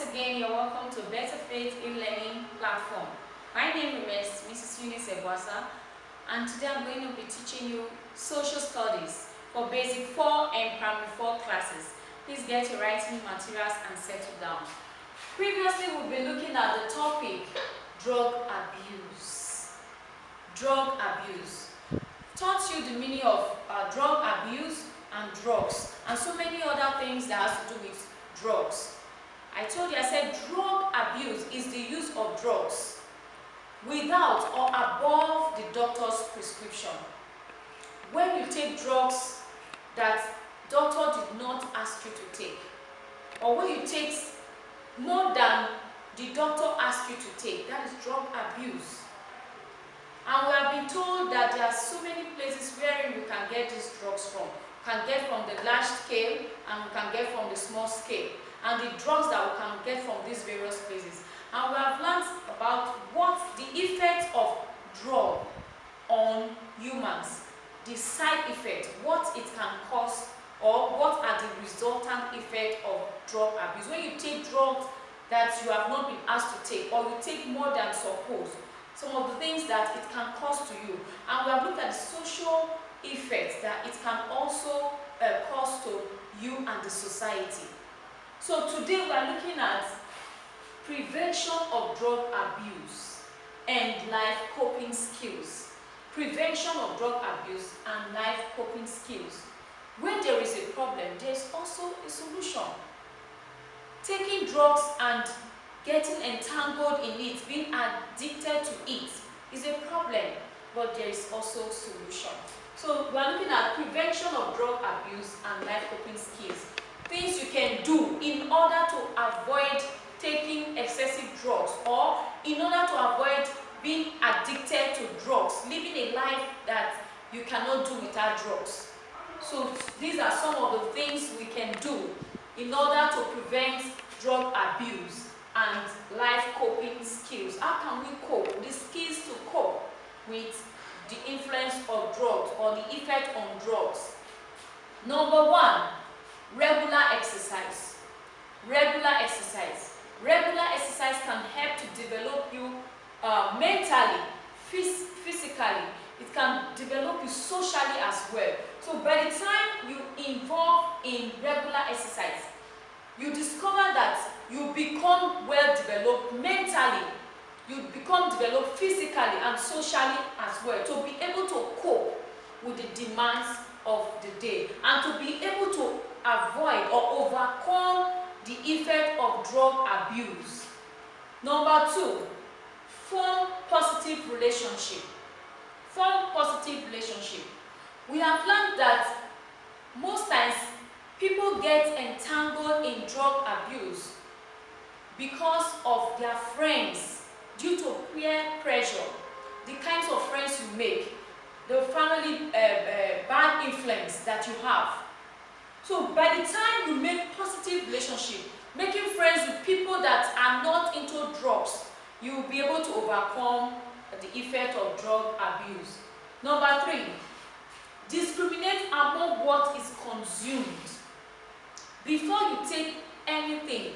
once again, you're welcome to Better Faith in Learning platform. My name is Mrs. Eunice Ebwasa, and today I'm going to be teaching you social studies for basic 4 and primary 4 classes. Please get your writing materials and settle down. Previously, we've been looking at the topic drug abuse. Drug abuse. Taught you the meaning of drug abuse and drugs, and so many other things that has to do with drugs. I told you, I said drug abuse is the use of drugs without or above the doctor's prescription. When you take drugs that doctor did not ask you to take, or when you take more than the doctor asked you to take, that is drug abuse. And we have been told that there are so many places where we can get these drugs from. We can get from the large scale and we can get from the small scale. And the drugs that we can get from these various places. And we have learned about what the effect of drug on humans, the side effect, what it can cause, or what are the resultant effects of drug abuse. When you take drugs that you have not been asked to take, or you take more than supposed, some of the things that it can cause to you. And we have looked at the social effects that it can also cause to you and the society. So today we are looking at prevention of drug abuse and life coping skills. Prevention of drug abuse and life coping skills. When there is a problem, there is also a solution. Taking drugs and getting entangled in it, being addicted to it, is a problem, but there is also a solution. So we are looking at prevention of drug abuse and life coping skills. Things you can do in order to avoid taking excessive drugs, or in order to avoid being addicted to drugs, living a life that you cannot do without drugs. So these are some of the things we can do in order to prevent drug abuse and life coping skills. How can we cope? The skills to cope with the influence of drugs or the effect on drugs. Number 1, regular exercise. Regular exercise. Regular exercise can help to develop you mentally, physically. It can develop you socially as well. So by the time you involve in regular exercise, you discover that you become well developed mentally, you become developed physically and socially as well, to be able to cope with the demands of the day and to be able to avoid or overcome the effect of drug abuse. Number 2, form positive relationship. Form positive relationship. We have learned that most times people get entangled in drug abuse because of their friends, due to peer pressure, the kinds of friends you make, the family bad influence that you have. So by the time you make positive relationship, making friends with people that are not into drugs, you will be able to overcome the effect of drug abuse. Number 3, discriminate among what is consumed. Before you take anything,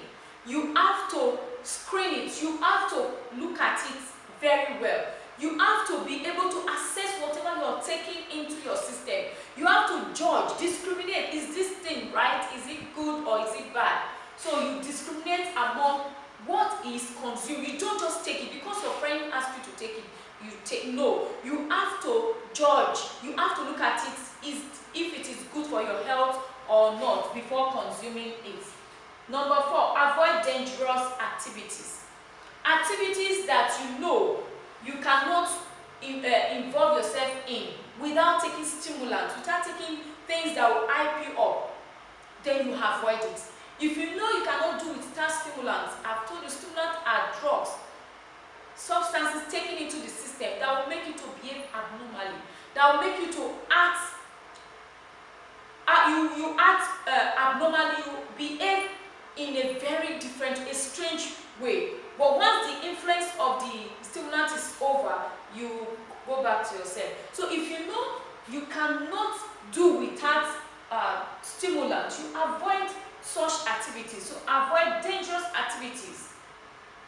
you have to screen it, you have to look at it very well. You have to be able to assess whatever you are taking into your system. You have to judge, discriminate. Is this thing right? Is it good or is it bad? So you discriminate among what is consumed. You don't just take it because your friend asked you to take it. You take no. You have to judge. You have to look at it, if it is good for your health or not before consuming it. Number 4, avoid dangerous activities. Activities that you know you cannot involve yourself in without taking stimulants, without taking things that will hype you up, then you avoid it. If you know you cannot do it without stimulants, I've told you stimulants are drugs, substances taken into the system that will make you to behave abnormally, that will make you to act, you act abnormally, you behave in a very different, a strange way. But once the influence of the stimulant is over, you go back to yourself. So if you know you cannot do without stimulants, you avoid such activities. So avoid dangerous activities.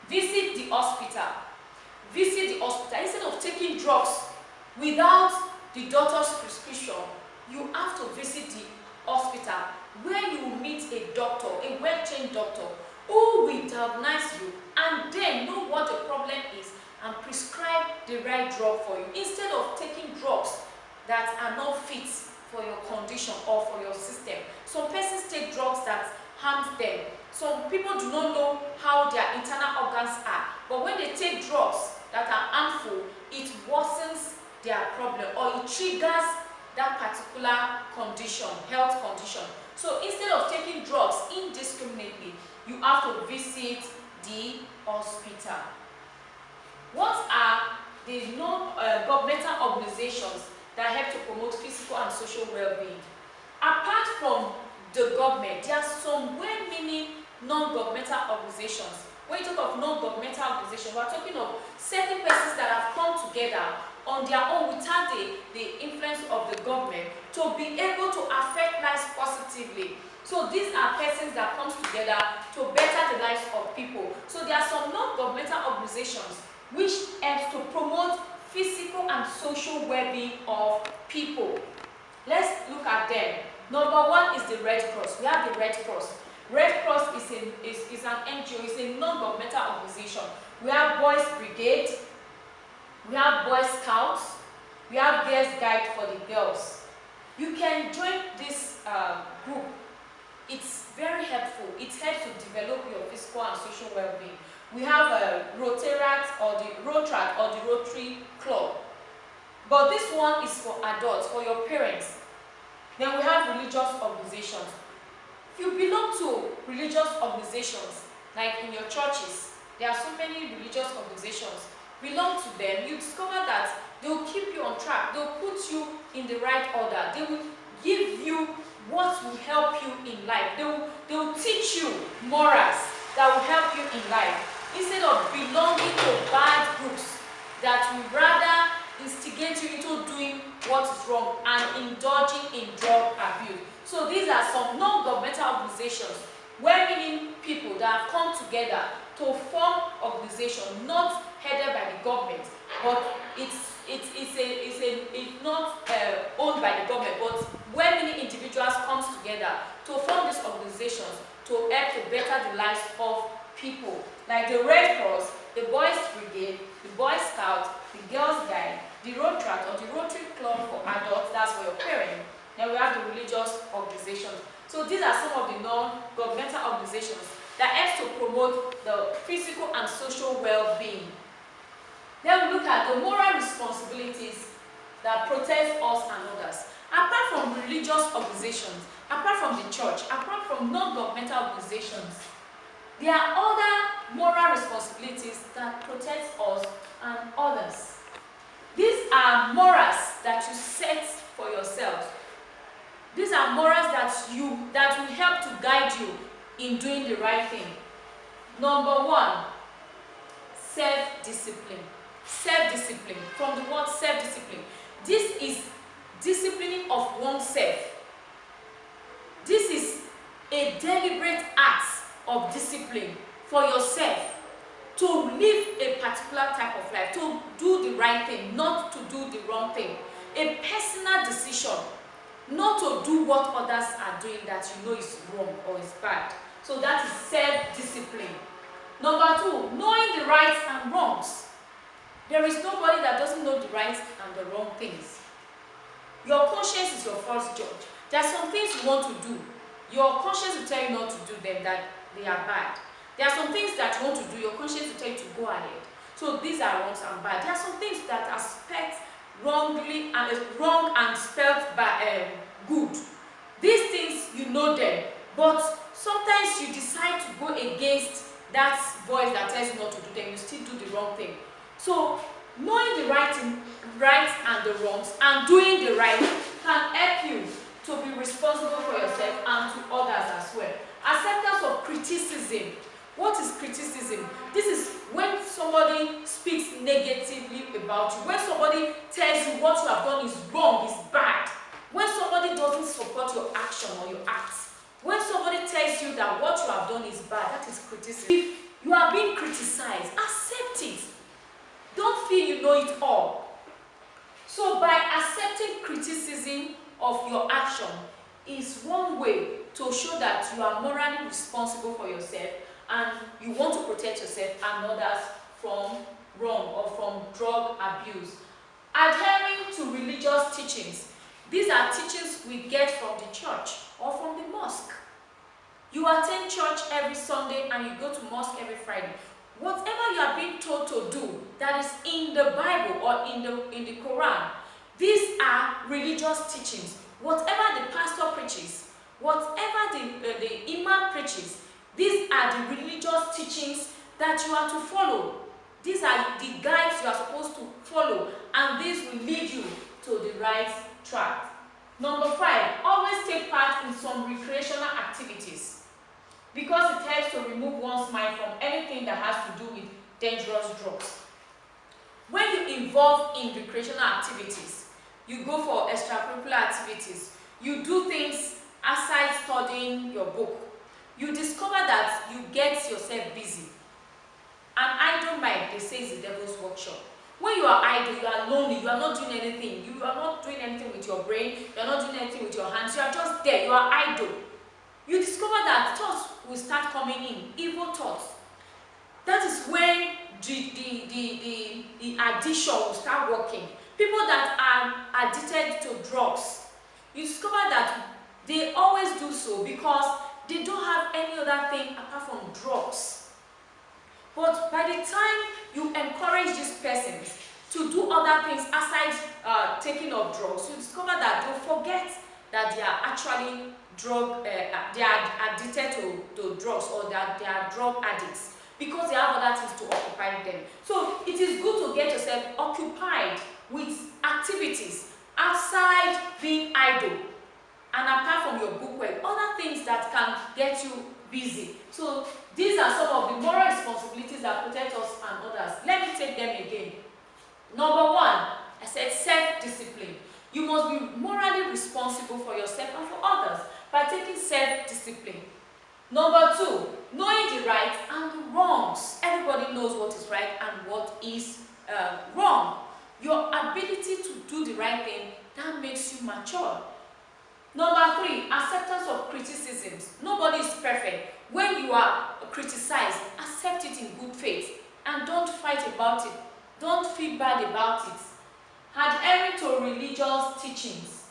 Visit the hospital. Visit the hospital. Instead of taking drugs without the doctor's prescription, you have to visit the hospital where you will meet a doctor, a well-trained doctor, who will diagnose you and then know what the problem is and prescribe the right drug for you, instead of taking drugs that are not fit for your condition or for your system. Some persons take drugs that harm them. Some people do not know how their internal organs are, but when they take drugs that are harmful, it worsens their problem or it triggers that particular condition, health condition. So instead of taking drugs indiscriminately, you have to visit the hospital. What are the non-governmental organizations that help to promote physical and social well-being? Apart from the government, there are some well-meaning non-governmental organizations. When you talk of non-governmental organizations, we are talking of certain persons that have come together on their own without the influence of the government to be able to affect lives positively. So these are persons that come together to better the lives of people. So there are some non-governmental organizations which help to promote physical and social well-being of people. Let's look at them. Number one is the Red Cross. We have the Red Cross. Red Cross is an NGO, is a non-governmental organization. We have Boys Brigade, we have Boy Scouts, we have Girls Guide for the girls. You can join this group. It's very helpful. It helps to develop your physical and social well-being. We have a Rotaract or the Rotaract or the Rotary Club. But this one is for adults, for your parents. Then we have religious organizations. If you belong to religious organizations, like in your churches, there are so many religious organizations. Belong to them, you discover that they will keep you on track. They will put you in the right order. They will give you what will help you in life. They will teach you morals that will help you in life, instead of belonging to bad groups that will rather instigate you into doing what is wrong and indulging in drug abuse. So these are some non-governmental organizations, well-meaning people that have come together to form organizations not headed by the government, but it's not owned by the government, but well-meaning individuals comes together to form these organizations to help to better the lives of people, like the Red Cross, the Boys Brigade, the Boy Scouts, the Girls Guide, the Rotaract or the Rotary Club for adults, that's for your parents. Then we have the religious organizations. So these are some of the non-governmental organizations that help to promote the physical and social well-being. Then we look at the moral responsibilities that protect us and others. Apart from religious organizations, apart from the church, apart from non-governmental organizations, there are other moral responsibilities that protect us and others. These are morals that you set for yourselves. These are morals that will help to guide you in doing the right thing. Number one, self-discipline. Self-discipline. From the word self-discipline. This is disciplining of oneself. This is a deliberate act of discipline for yourself to live a particular type of life, to do the right thing, not to do the wrong thing. A personal decision not to do what others are doing that you know is wrong or is bad. So that is self-discipline. Number two, knowing the rights and wrongs. There is nobody that doesn't know the rights and the wrong things. Your conscience is your first judge. There are some things you want to do. Your conscience will tell you not to do them, that they are bad. There are some things that you want to do, your conscience will tell you to go ahead. So these are wrongs and bad. There are some things that are spelled wrongly and wrong and spelled by good. These things, you know them, but sometimes you decide to go against that voice that tells you not to do them, you still do the wrong thing. So knowing the right and the wrongs and doing the right can help you to be responsible for yourself and to others as well. Acceptance of criticism. What is criticism? This is when somebody speaks negatively about you, when somebody tells you what you have done is wrong, is bad, when somebody doesn't support your action or your acts, when somebody tells you that what you have done is bad, that is criticism. If you are being criticized, know it all. So by accepting criticism of your action is one way to show that you are morally responsible for yourself and you want to protect yourself and others from wrong or from drug abuse. Adhering to religious teachings. These are teachings we get from the church or from the mosque. You attend church every Sunday and you go to mosque every Friday. Whatever you are being told to do that is in the Bible or in the Quran, these are religious teachings. Whatever the pastor preaches, whatever the imam preaches, these are the religious teachings that you are to follow. These are the guides you are supposed to follow, and these will lead you to the right track. Number 5, always take part in some recreational activities because it helps to remove one's mind from anything that has to do with dangerous drugs. When you involve in recreational activities, you go for extracurricular activities, you do things aside studying your book, you discover that you get yourself busy. An idle mind, they say, is the devil's workshop. When you are idle, you are lonely, you are not doing anything. You are not doing anything with your brain, you are not doing anything with your hands, you are just there, you are idle. You discover that thoughts will start coming in, evil thoughts. That is when the addiction will start working. People that are addicted to drugs, you discover that they always do so because they don't have any other thing apart from drugs. But by the time you encourage these persons to do other things aside taking of drugs, you discover that they'll forget that they are actually they are addicted to drugs, or that they are drug addicts, because they have other things to occupy them. So it is good to get yourself occupied with activities outside being idle and apart from your bookwork, other things that can get you busy. So these are some of the moral responsibilities that protect us and others. Let me take them again. Number 1, I said self-discipline. You must be morally responsible for yourself and for others by taking self-discipline. Number 2, knowing the right and the wrongs. Everybody knows what is right and what is wrong. Your ability to do the right thing, that makes you mature. Number 3, acceptance of criticisms. Nobody is perfect. When you are criticized, accept it in good faith and don't fight about it. Don't feel bad about it. Adhering to religious teachings.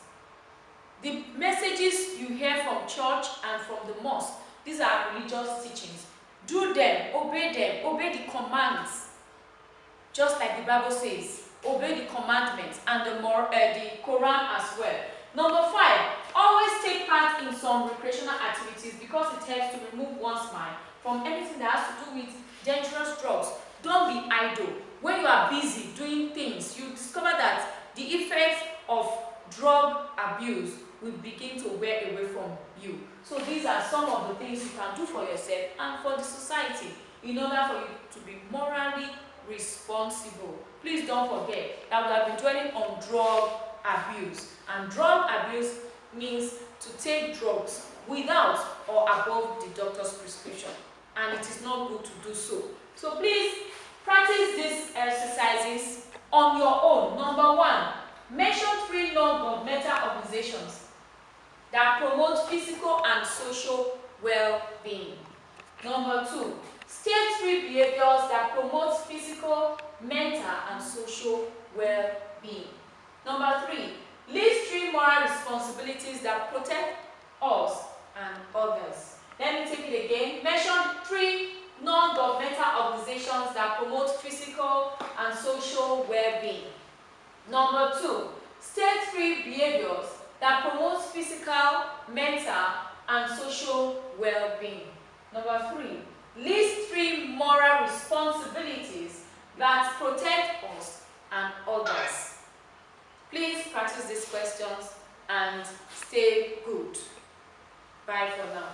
The messages you hear from church and from the mosque, these are religious teachings. Do them, obey the commands. Just like the Bible says, obey the commandments and the Quran as well. Number 5, always take part in some recreational activities because it helps to remove one's mind from anything that has to do with dangerous drugs. Don't be idle. When you are busy doing things, you discover that the effects of drug abuse will begin to wear away from you. So these are some of the things you can do for yourself and for the society in order for you to be morally responsible. Please don't forget that we have been dwelling on drug abuse. And drug abuse means to take drugs without or above the doctor's prescription. And it is not good to do so. So please practice these exercises on your own. Number 1, mention 3 non-governmental organizations that promote physical and social well-being. Number 2, state 3 behaviors that promote physical, mental, and social well-being. Number 3, list 3 moral responsibilities that protect us and others. Let me take it again. Mention 3 non-governmental organizations that promote physical and social well-being. Number 2, state 3 behaviors that promote physical, mental, and social well-being. Number 3, list 3 moral responsibilities that protect us and others. Please practice these questions and stay good. Bye for now.